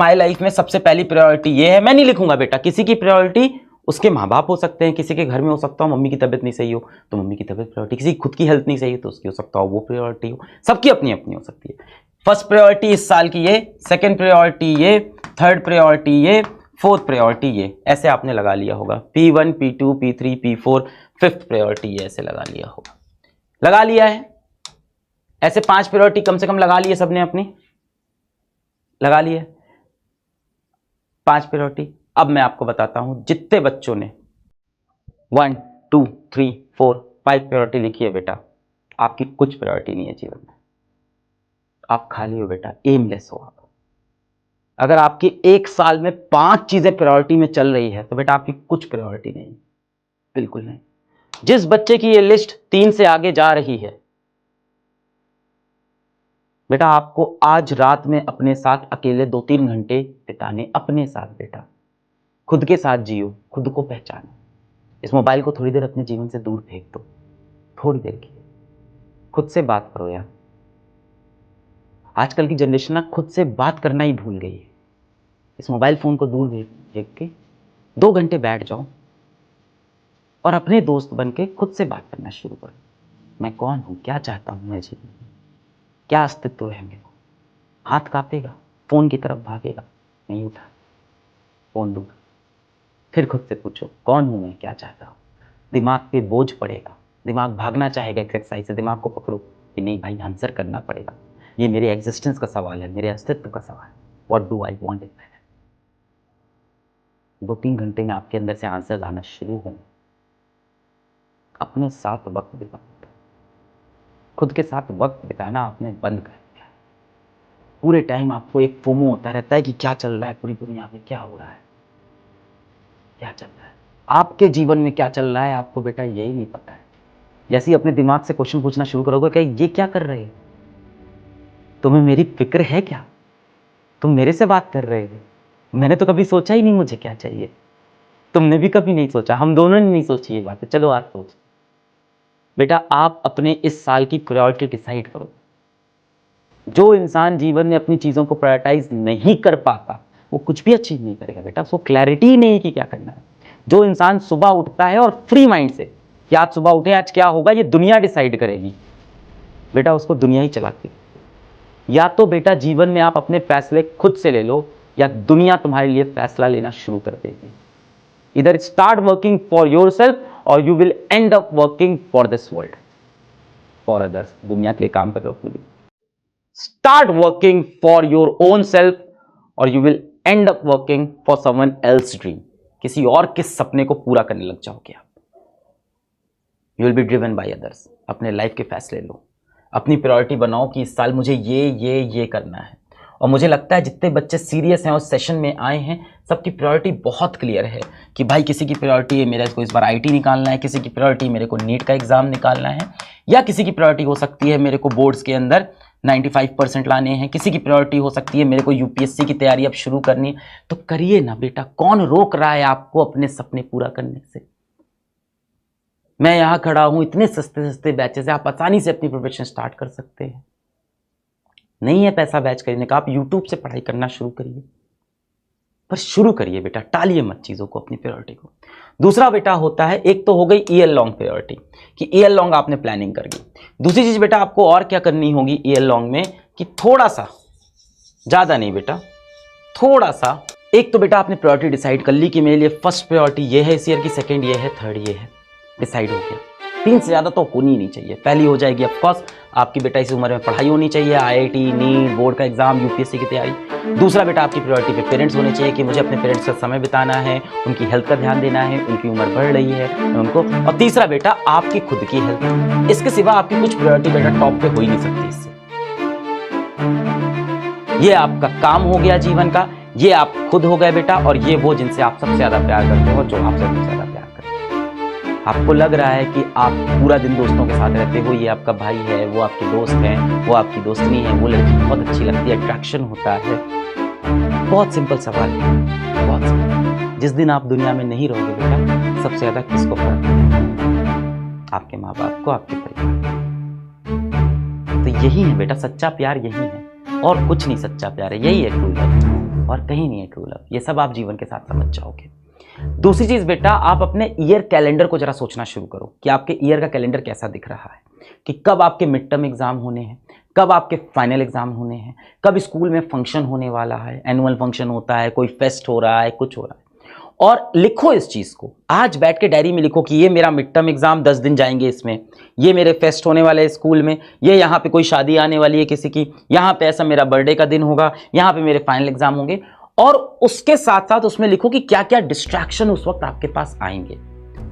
My life में सबसे पहली प्रायोरिटी ये है, मैं नहीं लिखूंगा बेटा, किसी की प्रायोरिटी उसके माँ बाप हो सकते हैं, किसी के घर में हो सकता हो मम्मी की तबीयत नहीं सही हो तो मम्मी की तबीयत प्रायोरिटी, किसी की खुद की हेल्थ नहीं सही हो तो उसकी हो सकता हो वो प्रायोरिटी हो, सबकी अपनी अपनी हो सकती है। फर्स्ट प्रायोरिटी इस साल की ये, सेकंड प्रायोरिटी ये, थर्ड प्रायोरिटी ये, फोर्थ प्रायोरिटी ये, ऐसे आपने लगा लिया होगा। P1 P2 P3 P4, fifth priority ये ऐसे लगा लिया होगा। लगा लिया है ऐसे 5 प्रायोरिटी कम से कम लगा लिए सबने अपनी, लगा लिए 5 प्रायोरिटी। अब मैं आपको बताता हूं जितने बच्चों ने 1 2 3 4 5 प्रायोरिटी लिखी है बेटा, आपकी कुछ प्रायोरिटी नहीं है जीवन में, आप खाली हो बेटा, एमलेस हो आप। अगर आपकी एक साल में 5 चीजें प्रायोरिटी में चल रही है तो बेटा आपकी कुछ प्रायोरिटी नहीं, बिल्कुल नहीं। जिस बच्चे की ये लिस्ट 3 से आगे जा रही है बेटा, आपको आज रात में अपने साथ अकेले 2-3 घंटे बिताने, अपने साथ बेटा, खुद के साथ जियो, खुद को पहचानो। इस मोबाइल को थोड़ी देर अपने जीवन से दूर फेंक दो, थोड़ी देर की, खुद से बात करो यार। आजकल की जनरेशन ना खुद से बात करना ही भूल गई है। इस मोबाइल फोन को दूर फेंक के 2 घंटे बैठ जाओ और अपने दोस्त बन के खुद से बात करना शुरू करो। मैं कौन हूं, क्या चाहता हूं मैं जीवन में, क्या अस्तित्व है मेरे को। हाथ कांपेगा, फोन की तरफ भागेगा, नहीं उठा, फोन दूर। फिर खुद से पूछो कौन हूं मैं, क्या चाहता हूं। दिमाग पे बोझ पड़ेगा, दिमाग भागना चाहेगा एक्सरसाइज से, दिमाग को पकड़ो कि नहीं भाई आंसर करना पड़ेगा, ये मेरे एग्जिस्टेंस का सवाल है, मेरे अस्तित्व का सवाल है। What do I want in life. 2-3 घंटे में आपके अंदर से आंसर आना शुरू होंगे। अपने साथ वक्त बिताओ, खुद के साथ वक्त बिताना आपने बंद कर दिया। पूरे टाइम आपको एक फोमो होता रहता है कि क्या चल रहा है पूरी दुनिया में, क्या हो रहा है, क्या चल रहा है आपके जीवन में, क्या चल रहा है आपको बेटा यही नहीं पता है। जैसे ही अपने दिमाग से क्वेश्चन पूछना शुरू करोगे कि ये क्या कर रहे हो, तुम्हें मेरी फिक्र है क्या, तुम मेरे से बात कर रहे हो, मैंने तो कभी सोचा ही नहीं मुझे क्या चाहिए, तुमने भी कभी नहीं सोचा, हम दोनों ने नहीं सोची ये बात, चलो आज सोच। बेटा आप अपने इस साल की प्रायोरिटी डिसाइड करो। जो इंसान जीवन में अपनी चीजों को प्रायोरिटाइज नहीं कर पाता वो कुछ भी अचीव नहीं करेगा बेटा, उसको क्लैरिटी ही नहीं है कि क्या करना है। जो इंसान सुबह उठता है और फ्री माइंड से कि आज सुबह उठे आज क्या होगा ये दुनिया डिसाइड करेगी, बेटा उसको दुनिया ही चलाती है। या तो बेटा जीवन में आप अपने फैसले खुद से ले लो या दुनिया तुम्हारे लिए फैसला लेना शुरू कर देगी। इधर start working for yourself और you will end up working for this world, for others. दुनिया के लिए काम कर रहे हो, start working for your own self और you will end up working for someone else dream. किसी और के सपने को पूरा करने लग जाओगे आप। You will be driven by others. अपने लाइफ के फैसले लो, अपनी प्रायोरिटी बनाओ कि इस साल मुझे ये करना है। और मुझे लगता है जितने बच्चे सीरियस हैं और सेशन में आए हैं सबकी प्रायोरिटी बहुत क्लियर है कि भाई किसी की प्रायोरिटी है मेरे को इस बार आईटी निकालना है, किसी की प्रायोरिटी मेरे को नीट का एग्जाम निकालना है, या किसी की प्रायोरिटी हो सकती है मेरे को बोर्ड्स के अंदर 95% लाने हैं, किसी की प्रायोरिटी हो सकती है मेरे को यूपीएससी की तैयारी अब शुरू करनी है। तो करिए ना बेटा, कौन रोक रहा है आपको अपने सपने पूरा करने से। मैं यहां खड़ा हूं, इतने सस्ते सस्ते बैचेस है, आप आसानी से अपनी प्रोफेशन स्टार्ट कर सकते हैं। नहीं है पैसा बैच खरीदने का, आप यूट्यूब से पढ़ाई करना शुरू करिए, पर शुरू करिए बेटा, टालिए मत चीजों को, अपनी प्रायोरिटी को। दूसरा बेटा होता है, एक तो हो गई ईयर लॉन्ग प्रायोरिटी कि ईयर लॉन्ग आपने प्लानिंग कर ली। दूसरी चीज बेटा आपको और क्या करनी होगी ईयर लॉन्ग में कि थोड़ा सा, ज्यादा नहीं बेटा, थोड़ा सा। एक तो बेटा आपने प्रायोरिटी डिसाइड कर ली कि मेरे लिए फर्स्ट प्रायोरिटी ये है इस ईयर की, सेकंड ये है, थर्ड ये है, डिसाइड हो गया। 3 से ज्यादा तो होनी ही नहीं चाहिए। पहली हो जाएगी ऑफकोर्स आपकी बेटा इस उम्र में पढ़ाई होनी चाहिए, आईआईटी, नीट, बोर्ड का एग्जाम, यूपीएससी की तैयारी। दूसरा बेटा आपकी प्रायोरिटी पे पेरेंट्स होने चाहिए कि मुझे अपने पेरेंट्स का समय बिताना है, उनकी हेल्थ का ध्यान देना है, उनकी उम्र बढ़ रही है मैं उनको। और तीसरा बेटा आपकी खुद की हेल्थ। इसके सिवा आपकी कुछ प्रायोरिटी बेटा टॉप पे हो ही नहीं सकती इससे। ये आपका काम हो गया जीवन का, ये आप खुद हो गए बेटा, और ये वो जिनसे आप सबसे ज्यादा प्यार करते हो, जो आपसे सबसे ज्यादा प्यार करते हो। आपको लग रहा है कि आप पूरा दिन दोस्तों के साथ रहते हो, ये आपका भाई है, वो आपके दोस्त हैं, वो आपकी दोस्तनी है, वो लड़की बहुत अच्छी लगती है, अट्रैक्शन होता है। बहुत सिंपल सवाल है, बहुत सिंपल। जिस दिन आप दुनिया में नहीं रहोगे बेटा, सबसे ज्यादा किसको फर्क है? आपके माँ बाप को, आपके परिवार। तो यही है बेटा सच्चा प्यार, यही है और कुछ नहीं सच्चा प्यार है, यही है ट्रू लव। और कहीं नहीं है ट्रू लव। ये सब आप जीवन के साथ समझ जाओगे। दूसरी चीज बेटा, आप अपने ईयर कैलेंडर को जरा सोचना शुरू करो कि आपके ईयर का कैलेंडर कैसा दिख रहा है, कि कब आपके मिड टर्म एग्जाम होने हैं, कब आपके फाइनल एग्जाम होने हैं, कब स्कूल में फंक्शन होने वाला है, एनुअल फंक्शन होता है, कोई फेस्ट हो रहा है, कुछ हो रहा है। और लिखो इस चीज को, आज बैठ के डायरी में लिखो कि ये मेरा मिड टर्म एग्जाम 10 दिन जाएंगे इसमें, ये मेरे फेस्ट होने वाले स्कूल में, ये यहाँ पे कोई शादी आने वाली है किसी की, यहाँ पे ऐसा मेरा बर्थडे का दिन होगा, यहाँ पे मेरे फाइनल एग्जाम होंगे। और उसके साथ साथ उसमें लिखो कि क्या क्या डिस्ट्रैक्शन उस वक्त आपके पास आएंगे।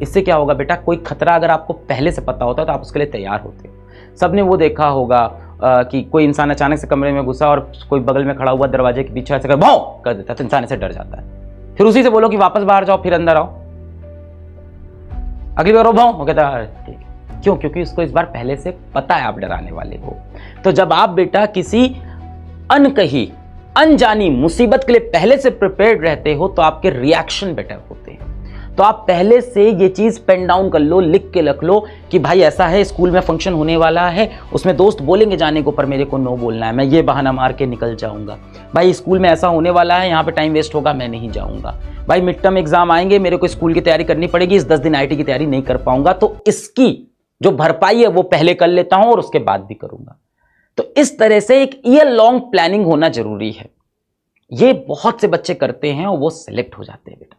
इससे क्या होगा बेटा, कोई खतरा अगर आपको पहले से पता होता तो आप उसके लिए तैयार होते। सबने वो देखा होगा कि कोई इंसान अचानक से कमरे में घुसा और कोई बगल में खड़ा हुआ दरवाजे के पीछे ऐसे भाव कर देता तो इंसान ऐसे डर जाता है। फिर उसी से बोलो कि वापस बाहर जाओ, फिर अंदर आओ, अगली बार भाव, वो कहता है ठीक। क्यों? क्योंकि उसको इस बार पहले से पता है आप डराने वाले हो। तो जब आप बेटा किसी अनकही अनजानी मुसीबत के लिए पहले से प्रिपेयर्ड रहते हो तो आपके रिएक्शन बेटर होते हैं। तो आप पहले से ये चीज पेन डाउन कर लो, लिख के रख लो कि भाई ऐसा है, स्कूल में फंक्शन होने वाला है, उसमें दोस्त बोलेंगे जाने को पर मेरे को नो बोलना है, मैं ये बहाना मार के निकल जाऊंगा। भाई स्कूल में ऐसा होने वाला है, यहाँ पे टाइम वेस्ट होगा, मैं नहीं जाऊंगा। भाई मिड टर्म एग्जाम आएंगे, मेरे को स्कूल की तैयारी करनी पड़ेगी, इस 10 दिन आईटी की तैयारी नहीं कर पाऊंगा, तो इसकी जो भरपाई है वो पहले कर लेता हूं और उसके बाद भी करूंगा। तो इस तरह से एक ईयर लॉन्ग प्लानिंग होना जरूरी है। ये बहुत से बच्चे करते हैं और वो सिलेक्ट हो जाते हैं बेटा।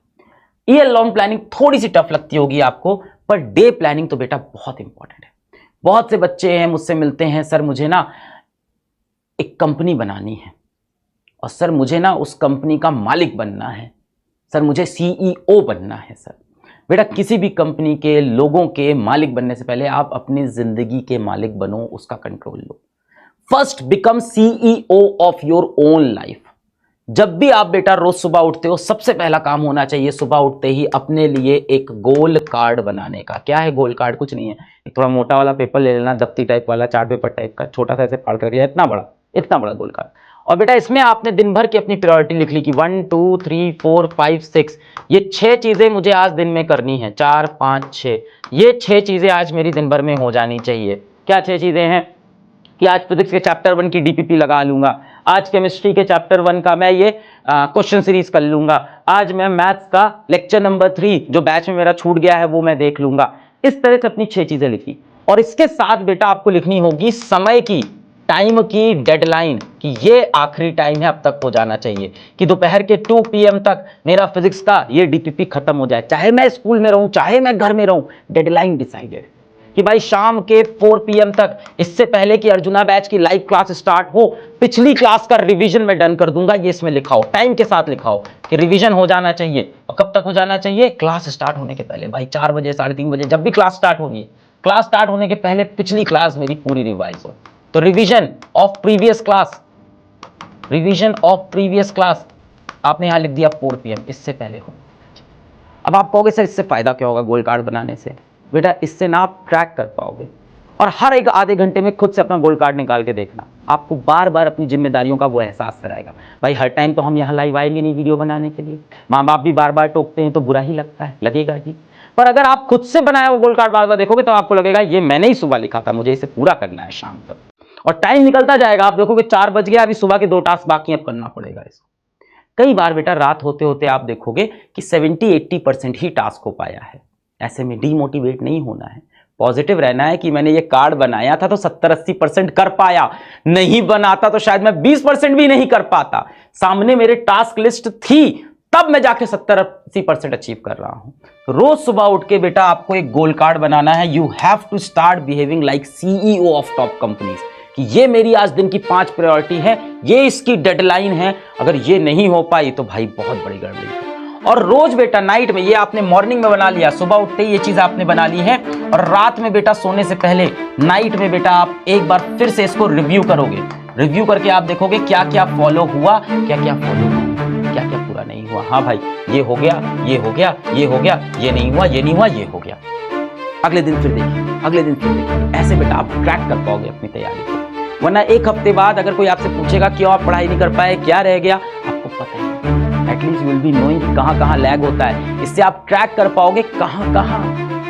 ईयर लॉन्ग प्लानिंग थोड़ी सी टफ लगती होगी आपको, पर डे प्लानिंग तो बेटा बहुत इंपॉर्टेंट है। बहुत से बच्चे हैं मुझसे मिलते हैं, सर मुझे ना एक कंपनी बनानी है, और सर मुझे ना उस कंपनी का मालिक बनना है, सर मुझे सीईओ बनना है। सर बेटा किसी भी कंपनी के लोगों के मालिक बनने से पहले आप अपनी जिंदगी के मालिक बनो, उसका control low. First become CEO of your own life. जब भी आप बेटा रोज सुबह उठते हो, सबसे पहला काम होना चाहिए सुबह उठते ही अपने लिए एक गोल कार्ड बनाने का। क्या है गोल कार्ड? कुछ नहीं है, एक थोड़ा मोटा वाला पेपर ले लेना, दफ्ती टाइप वाला, चार्ट पेपर टाइप का, छोटा सा ऐसे फाड़ करके, इतना बड़ा गोल कार्ड। और बेटा इसमें आपने दिन भर की अपनी प्रायोरिटी लिख ली कि 1 2 3 4 5 6, ये 6 चीजें मुझे आज दिन में करनी है, 4 5 6, ये 6 चीजें आज मेरी दिन भर में हो जानी चाहिए। क्या 6 चीजें हैं? कि आज फिजिक्स के चैप्टर 1 की डीपीपी लगा लूंगा, आज केमिस्ट्री के चैप्टर 1 का मैं ये क्वेश्चन सीरीज कर लूंगा, आज मैं मैथ्स का लेक्चर नंबर 3 जो बैच में मेरा छूट गया है वो मैं देख लूंगा। इस तरह से अपनी 6 चीजें लिखी। और इसके साथ बेटा आपको लिखनी होगी समय की, टाइम की डेडलाइन, कि ये आखिरी टाइम है, अब तक हो जाना चाहिए, कि दोपहर के 2 PM तक मेरा फिजिक्स का ये डीपीपी खत्म हो जाए, चाहे मैं स्कूल में रहूं चाहे मैं घर में रहूं। डेडलाइन डिसाइडेड कि भाई शाम के 4 PM तक, इससे पहले कि अर्जुना बैच की लाइव क्लास स्टार्ट हो, पिछली क्लास का रिवीजन मैं डन कर दूंगा। ये इसमें लिखा हो, टाइम के साथ लिखा हो कि रिवीजन हो जाना चाहिए। और कब तक हो जाना चाहिए? क्लास स्टार्ट होने के पहले। भाई 4 बजे 3:30 बजे जब भी क्लास स्टार्ट होगी, क्लास स्टार्ट होने के पहले पिछली क्लास मेरी पूरी रिवाइज हो। तो revision of previous class, revision of previous class आपने यहां लिख दिया 4 PM, इससे पहले हो। अब आप कहोगे सर इससे फायदा क्या होगा गोल कार्ड बनाने से? बेटा इससे ना आप ट्रैक कर पाओगे, और हर एक आधे घंटे में खुद से अपना गोल कार्ड निकाल के देखना, आपको बार बार अपनी जिम्मेदारियों का वो एहसास कराएगा। भाई हर टाइम तो हम यहाँ लाइव आएंगे नहीं वीडियो बनाने के लिए, माँ बाप भी बार बार टोकते हैं तो बुरा ही लगता है, लगेगा ही। पर अगर आप खुद से बनाया वो गोल कार्ड बार बार देखोगे तो आपको लगेगा ये मैंने ही सुबह लिखा था, मुझे इसे पूरा करना है शाम तक। और टाइम निकलता जाएगा, आप देखोगे 4 बज गया, अभी सुबह के 2 टास्क बाकी अब करना पड़ेगा इसको। कई बार बेटा रात होते होते आप देखोगे कि 70-80% ही टास्क हो पाया है। ऐसे में डीमोटिवेट नहीं होना है, पॉजिटिव रहना है कि मैंने ये कार्ड बनाया था तो 70-80% कर पाया, नहीं बनाता तो शायद मैं 20% भी नहीं कर पाता। सामने मेरे टास्क लिस्ट थी, तब मैं जाके 70-80% अचीव कर रहा हूं। रोज सुबह उठ के बेटा आपको एक गोल कार्ड बनाना है। You have to start behaving like CEO of top companies, कि ये मेरी आज दिन की 5 प्रायोरिटी है, ये इसकी डेडलाइन है, अगर ये नहीं हो पाई तो भाई बहुत बड़ी गड़बड़ी है। और रोज बेटा नाइट में, ये आपने मॉर्निंग में बना लिया, सुबह उठते ही ये चीज आपने बना ली है, और रात में बेटा सोने से पहले नाइट में बेटा आप एक बार फिर से इसको रिव्यू करोगे। रिव्यू करके आप देखोगे क्या क्या फॉलो हुआ, क्या क्या फॉलो हुआ, क्या क्या पूरा नहीं हुआ। हाँ भाई ये हो गया, ये हो गया, ये हो गया, ये नहीं हुआ, ये नहीं हुआ, ये हो गया। अगले दिन फिर देखिए, अगले दिन फिर देखिए। ऐसे बेटा आप ट्रैक कर पाओगे अपनी तैयारी को। वरना एक हफ्ते बाद अगर कोई आपसे पूछेगा क्यों आप पढ़ाई नहीं कर पाए, क्या रह गया, आपको पता ही, at least you will be knowing कहां कहां लैग होता है। इससे आप ट्रैक कर पाओगे कहां कहां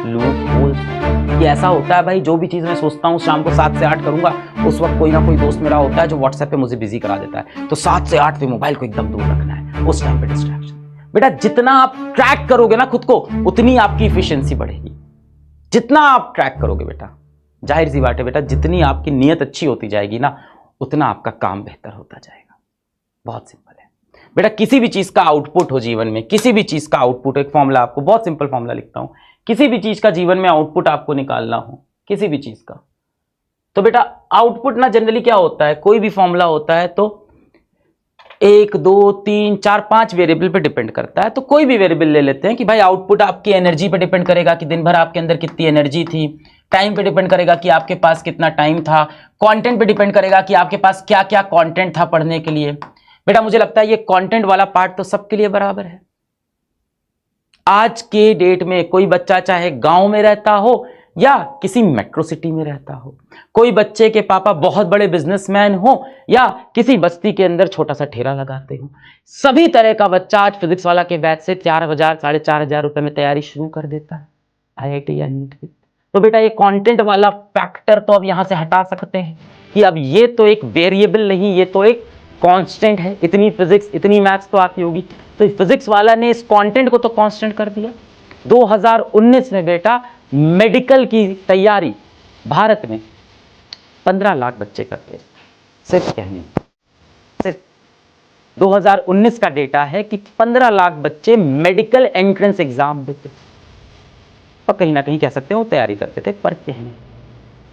लूप होल्स ये ऐसा होता है भाई, जो भी चीज़ मैं सोचता हूँ शाम को 7 से 8 करूंगा, उस वक्त कोई ना कोई दोस्त मेरा होता है जो व्हाट्सएप पे मुझे बिजी करा देता है। तो 7 से 8 पे मोबाइल को एकदम दूर रखना है, उस टाइम पे डिस्ट्रैक्शन। बेटा जितना आप ट्रैक करोगे ना खुद को, उतनी आपकी इफिशियंसी बढ़ेगी। जितना आप ट्रैक करोगे बेटा, जाहिर सी बात है बेटा, जितनी आपकी नीयत अच्छी होती जाएगी ना, उतना आपका काम बेहतर होता जाएगा। बहुत सिंपल है बेटा। किसी भी चीज का आउटपुट हो जीवन में, किसी भी चीज का आउटपुट, एक फॉर्मूला आपको, बहुत सिंपल फॉर्मूला लिखता हूं, किसी भी चीज का जीवन में आउटपुट आपको निकालना हो, किसी भी चीज का, तो बेटा आउटपुट ना जनरली क्या होता है, कोई भी फॉर्मूला होता है तो 1 2 3 4 5 वेरिएबल पे डिपेंड करता है। तो कोई भी वेरिएबल ले लेते हैं कि भाई आउटपुट आपकी एनर्जी पे डिपेंड करेगा कि दिन भर आपके अंदर कितनी एनर्जी थी, टाइम पे डिपेंड करेगा कि आपके पास कितना टाइम था, कंटेंट पे डिपेंड करेगा कि आपके पास क्या क्या कंटेंट था पढ़ने के लिए। बेटा मुझे लगता है ये कंटेंट वाला पार्ट तो सबके लिए बराबर है। आज के डेट में कोई बच्चा चाहे गांव में रहता हो या किसी मेट्रो सिटी में रहता हो, कोई बच्चे के पापा बहुत बड़े बिजनेसमैन हो या किसी बस्ती के अंदर छोटा सा ठेला लगाते हो, सभी तरह का बच्चा आज फिजिक्स वाला के बैच से 4,000 4,500 रुपए में तैयारी शुरू कर देता है, IIT या नीट की। तो बेटा ये कंटेंट वाला फैक्टर तो अब यहां से हटा सकते हैं कि अब ये तो एक वेरिएबल नहीं, ये तो एक कांस्टेंट है। इतनी फिजिक्स इतनी मैथ्स तो आती होगी, तो फिजिक्स वाला ने इस कंटेंट को तो कांस्टेंट कर दिया। 2019 में बेटा मेडिकल की तैयारी भारत में 15 लाख बच्चे करते हैं, सिर्फ कहने, सिर्फ 2019 का डेटा है कि 15 लाख बच्चे मेडिकल एंट्रेंस एग्जाम देते, और कहीं ना कहीं कह सकते हैं वो तैयारी करते थे, पर कहने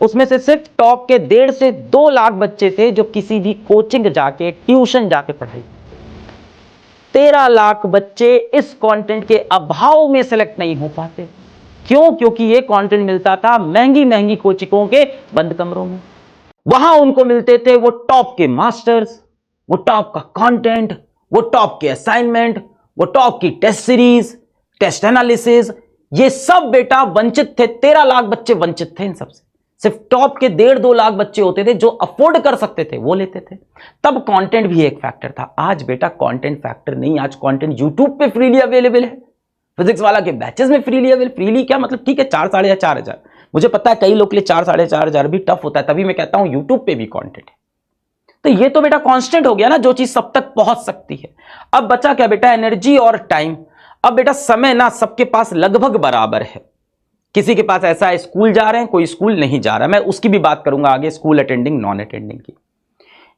उसमें से सिर्फ टॉप के 1.5 से 2 लाख बच्चे थे जो किसी भी कोचिंग जाके, ट्यूशन जाके पढ़ाई। 13 लाख बच्चे इस कंटेंट के अभाव में सेलेक्ट नहीं हो पाते। क्यों? क्योंकि ये कंटेंट मिलता था महंगी महंगी कोचिंगों के बंद कमरों में। वहां उनको मिलते थे वो टॉप के मास्टर्स, वो टॉप का कंटेंट, वो टॉप के असाइनमेंट, वो टॉप की टेस्ट सीरीज, टेस्ट एनालिसिस। ये सब बेटा वंचित थे, 13 लाख बच्चे वंचित थे इन सबसे। सिर्फ टॉप के 1.5-2 लाख बच्चे होते थे जो अफोर्ड कर सकते थे, वो लेते थे। तब कंटेंट भी एक फैक्टर था। आज बेटा कंटेंट फैक्टर नहीं, आज कंटेंट यूट्यूब पे फ्रीली अवेलेबल है। फिजिक्स वाला के बैचेस में फ्रीली अवेलेबल, फ्रीली क्या मतलब, ठीक है 4,500 मुझे पता है कई लोग के लिए 4,500 भी टफ होता है, तभी मैं कहता हूं यूट्यूब पे भी कंटेंट है। तो ये तो बेटा कांस्टेंट हो गया ना, जो चीज सब तक पहुंच सकती है। अब बचा क्या बेटा, एनर्जी और टाइम। अब बेटा समय ना सबके पास लगभग बराबर है। किसी के पास ऐसा है स्कूल जा रहे हैं, कोई स्कूल नहीं जा रहा, मैं उसकी भी बात करूंगा आगे, स्कूल अटेंडिंग नॉन अटेंडिंग की।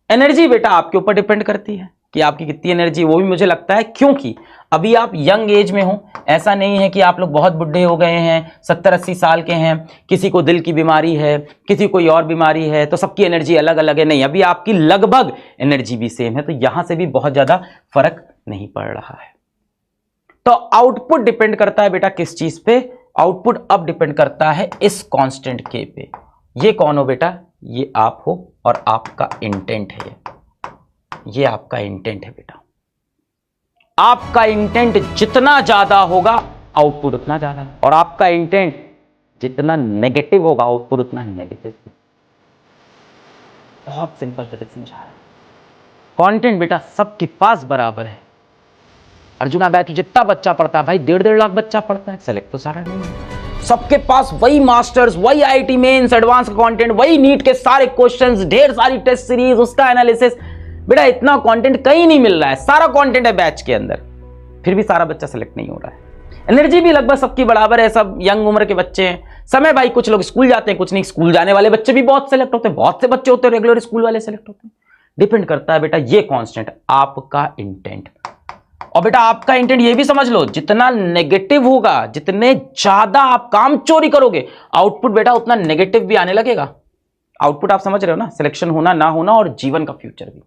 एनर्जी बेटा आपके ऊपर डिपेंड करती है कि आपकी कितनी एनर्जी, वो भी मुझे लगता है क्योंकि अभी आप यंग एज में हो। ऐसा नहीं है कि आप लोग बहुत बुढ़े हो गए हैं, 70-80 साल के हैं, किसी को दिल की बीमारी है, किसी कोई और बीमारी है, तो सबकी एनर्जी अलग अलग है। नहीं, अभी आपकी लगभग एनर्जी भी सेम है, तो यहां से भी बहुत ज्यादा फर्क नहीं पड़ रहा है। तो आउटपुट डिपेंड करता है बेटा किस चीज पे, आउटपुट अब डिपेंड करता है इस कांस्टेंट के पे। ये कौन हो बेटा, ये आप हो और आपका इंटेंट है, ये आपका इंटेंट है बेटा। आपका इंटेंट जितना ज्यादा होगा आउटपुट उतना ज्यादा, और आपका इंटेंट जितना नेगेटिव होगा आउटपुट उतना नेगेटिव। बहुत सिंपल तरीके से समझा रहा है। कंटेंट बेटा सबके पास बराबर है। अर्जुना बैच जितना बच्चा पढ़ता है भाई, 1.5 लाख बच्चा पढ़ता है, सेलेक्ट तो सारा नहीं है। सबके पास वही मास्टर्स, वही IIT मेंस एडवांस कंटेंट, वही नीट के सारे क्वेश्चंस, ढेर सारी टेस्ट सीरीज, उसका एनालिसिस। बेटा इतना कंटेंट कहीं नहीं मिल रहा है, सारा कंटेंट है बैच के अंदर, फिर भी सारा बच्चा सेलेक्ट नहीं हो रहा है। एनर्जी भी लगभग सबकी बराबर है, सब यंग उम्र के बच्चे हैं। समय भाई कुछ लोग स्कूल जाते हैं, कुछ नहीं। स्कूल जाने वाले बच्चे भी बहुत सेलेक्ट होते हैं, बहुत से बच्चे होते हैं रेगुलर स्कूल वाले सेलेक्ट होते हैं। डिपेंड करता है बेटा ये कांस्टेंट, आपका इंटेंट। और बेटा आपका इंटेंट ये भी समझ लो, जितना नेगेटिव होगा, जितने ज्यादा आप काम चोरी करोगे, आउटपुट बेटा उतना नेगेटिव भी आने लगेगा। आउटपुट आप समझ रहे हो ना, सिलेक्शन होना ना होना और जीवन का फ्यूचर भी।